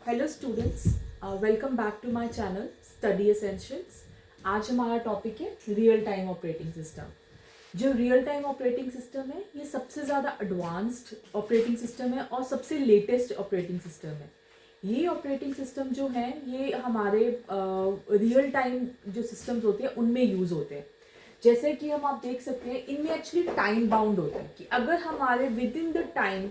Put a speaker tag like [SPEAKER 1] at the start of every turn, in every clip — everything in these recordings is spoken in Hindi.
[SPEAKER 1] Hello students, welcome back to my channel study essentials. आज हमारा टॉपिक है रियल टाइम ऑपरेटिंग सिस्टम। जो रियल टाइम ऑपरेटिंग सिस्टम है ये सबसे ज़्यादा एडवांस्ड ऑपरेटिंग सिस्टम है और सबसे लेटेस्ट ऑपरेटिंग सिस्टम है। ये ऑपरेटिंग सिस्टम जो है ये हमारे रियल टाइम जो सिस्टम्स होते हैं उनमें यूज़ होते हैं। जैसे कि हम आप देख सकते हैं इनमें एक्चुअली टाइम बाउंड होता है कि अगर हमारे with in the time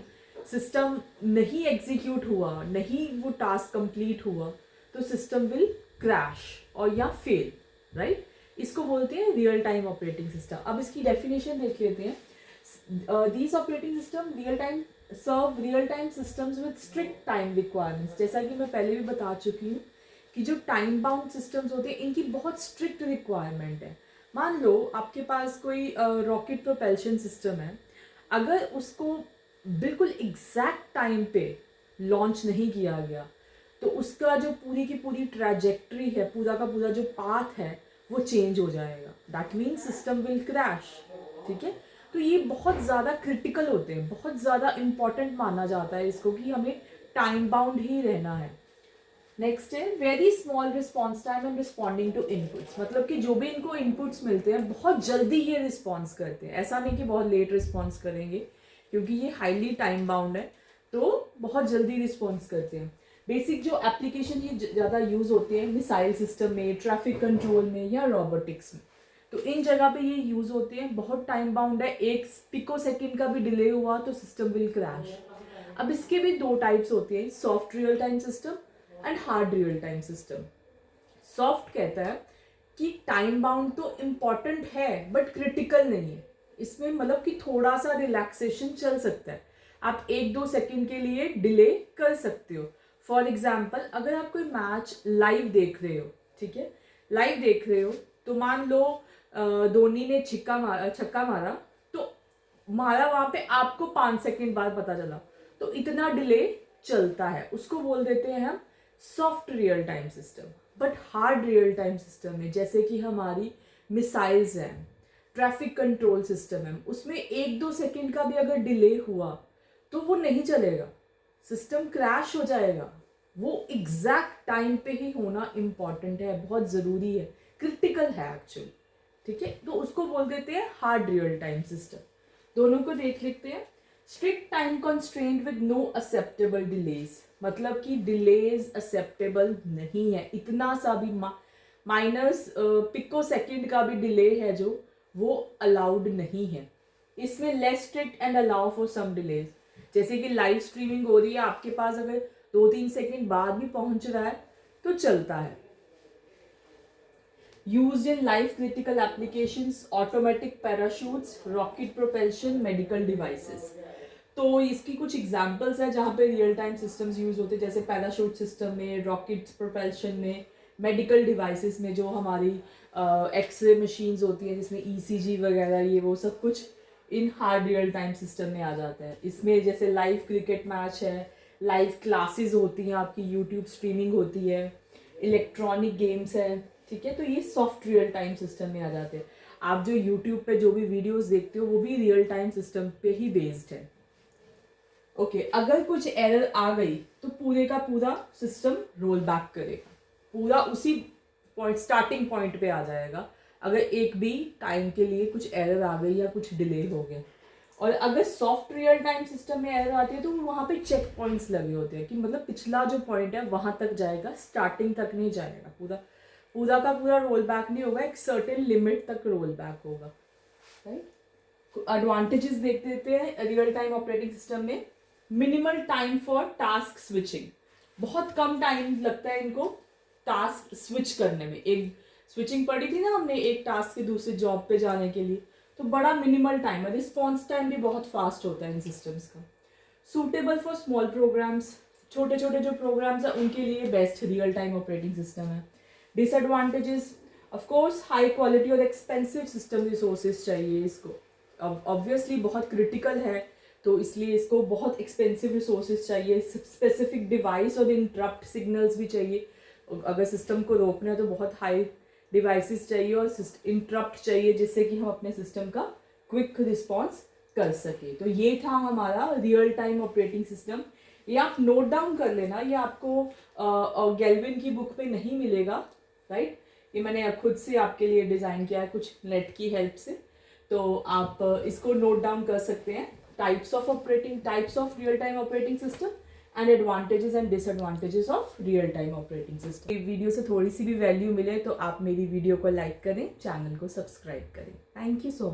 [SPEAKER 1] system नहीं एग्जीक्यूट हुआ, नहीं वो टास्क कंप्लीट हुआ, तो सिस्टम विल क्रैश और या फेल, राइट। इसको बोलते हैं रियल टाइम ऑपरेटिंग सिस्टम। अब इसकी डेफिनेशन देख लेते हैं। These operating system real time serve real time systems with strict time requirements. जैसा कि मैं पहले भी बता चुकी हूँ कि जो टाइम बाउंड सिस्टम्स होते हैं इनकी बहुत स्ट्रिक्ट रिक्वायरमेंट है। मान लो आपके पास कोई रॉकेट प्रोपल्शन सिस्टम है, अगर उसको बिल्कुल एग्जैक्ट टाइम पे लॉन्च नहीं किया गया तो उसका जो पूरी की पूरी ट्रैजेक्टरी है, पूरा का पूरा जो पाथ है वो चेंज हो जाएगा। That means system will crash. ठीक है, तो ये बहुत ज़्यादा क्रिटिकल होते हैं, बहुत ज़्यादा इंपॉर्टेंट माना जाता है इसको कि हमें टाइम बाउंड ही रहना है। नेक्स्ट है very small response time and responding to inputs. मतलब कि जो भी इनको इनपुट्स मिलते हैं बहुत जल्दी ये रिस्पॉन्स करते हैं, ऐसा नहीं कि बहुत लेट रिस्पॉन्स करेंगे, क्योंकि ये हाईली टाइम बाउंड है तो बहुत जल्दी रिस्पॉन्स करते हैं। बेसिक जो एप्लीकेशन ये ज़्यादा यूज़ होते हैं मिसाइल सिस्टम में, ट्रैफिक कंट्रोल में या रोबोटिक्स में, तो इन जगह पे ये यूज़ होते हैं। बहुत टाइम बाउंड है, एक पिको सेकेंड का भी डिले हुआ तो सिस्टम विल क्रैश। अब इसके भी दो टाइप्स होते हैं, soft real time system and hard real time system. Soft कहता है कि टाइम बाउंड तो इम्पॉर्टेंट है बट क्रिटिकल नहीं है, इसमें मतलब कि थोड़ा सा रिलैक्सेशन चल सकता है, आप एक दो सेकंड के लिए डिले कर सकते हो। फॉर एग्जाम्पल अगर आप कोई मैच लाइव देख रहे हो, ठीक है, लाइव देख रहे हो, तो मान लो धोनी ने छक्का मारा, तो मारा वहां पे आपको 5 सेकंड बाद पता चला, तो इतना डिले चलता है, उसको बोल देते हैं हम soft real time system. But hard real time system है, जैसे कि हमारी मिसाइल्स हैं, ट्रैफिक कंट्रोल सिस्टम है, उसमें एक दो सेकंड का भी अगर डिले हुआ तो वो नहीं चलेगा, सिस्टम क्रैश हो जाएगा। वो एग्जैक्ट टाइम पे ही होना इम्पॉर्टेंट है, बहुत ज़रूरी है, क्रिटिकल है एक्चुअली। ठीक है, तो उसको बोल देते हैं हार्ड रियल टाइम सिस्टम। दोनों को देख लेते हैं। Strict time constraint with no acceptable delays, मतलब कि डिलेज एक्सेप्टेबल नहीं है, इतना सा भी माइनस पिको सेकंड का भी डिले है जो वो अलाउड नहीं है। इसमें less strict and allow for some delays, जैसे कि लाइव स्ट्रीमिंग हो रही है, आपके पास अगर 2-3 सेकंड बाद भी पहुंच रहा है तो चलता है। Used in life critical applications, automatic parachutes, rocket propulsion, medical devices। तो इसकी कुछ एग्जांपल्स है जहाँ पे रियल टाइम सिस्टम्स यूज होते हैं, जैसे पैराशूट सिस्टम में, रॉकेट प्रोपल्शन में, मेडिकल डिवाइसेस में, जो हमारी एक्सरे मशीन्स होती हैं जिसमें ईसीजी वगैरह, ये वो सब कुछ in hard real time system में आ जाता है। इसमें जैसे लाइव क्रिकेट मैच है, लाइव क्लासेस होती हैं, आपकी यूट्यूब स्ट्रीमिंग होती है, इलेक्ट्रॉनिक गेम्स है। ठीक है, तो ये सॉफ्ट रियल टाइम सिस्टम में आ जाते हैं। आप जो यूट्यूब पे जो भी वीडियोस देखते हो वो भी रियल टाइम सिस्टम पे ही बेस्ड है। ओके, अगर कुछ एरर आ गई तो पूरे का पूरा सिस्टम रोल बैक करेगा, पूरा उसी पॉइंट स्टार्टिंग पॉइंट पे आ जाएगा अगर एक भी टाइम के लिए कुछ एरर आ गई या कुछ डिले हो गया। और अगर सॉफ्ट रियल टाइम सिस्टम में एरर आती है तो वहाँ पे चेक पॉइंट्स लगे होते हैं कि मतलब पिछला जो पॉइंट है वहाँ तक जाएगा, स्टार्टिंग तक नहीं जाएगा, पूरा पूरा का पूरा रोल बैक नहीं होगा, एक सर्टेन लिमिट तक रोल बैक होगा, राइट। एडवांटेजेस देख देते हैं रियल टाइम ऑपरेटिंग सिस्टम में। Minimal time for task switching, बहुत कम टाइम लगता है इनको टास्क स्विच करने में। एक स्विचिंग पढ़ी थी ना हमने, एक टास्क से दूसरे जॉब पे जाने के लिए, तो बड़ा मिनिमल टाइम है। रिस्पॉन्स टाइम भी बहुत फास्ट होता है इन सिस्टम्स का। सूटेबल फॉर स्मॉल प्रोग्राम्स, छोटे छोटे जो प्रोग्राम्स हैं उनके लिए best real time operating system है। Disadvantages, of course high quality और एक्सपेंसिव सिस्टम रिसोर्सेज चाहिए इसको, ऑब्वियसली बहुत क्रिटिकल है तो इसलिए इसको बहुत एक्सपेंसिव रिसोर्सेज चाहिए, स्पेसिफिक डिवाइस और इंटरप्ट सिग्नल्स भी चाहिए। अगर सिस्टम को रोकना है तो बहुत हाई डिवाइसेस चाहिए और इंटरप्ट चाहिए जिससे कि हम अपने सिस्टम का क्विक रिस्पॉन्स कर सके। तो ये था हमारा रियल टाइम ऑपरेटिंग सिस्टम। ये आप नोट डाउन कर लेना, ये आपको गैल्विन की बुक में नहीं मिलेगा, राइट। ये मैंने खुद से आपके लिए डिज़ाइन किया है कुछ नेट की हेल्प से, तो आप इसको नोट डाउन कर सकते हैं। Types of real time operating system and advantages and disadvantages of real time operating system. Video से थोड़ी सी भी वैल्यू मिले तो आप मेरी वीडियो को लाइक करें, चैनल को सब्सक्राइब करें। Thank you so much.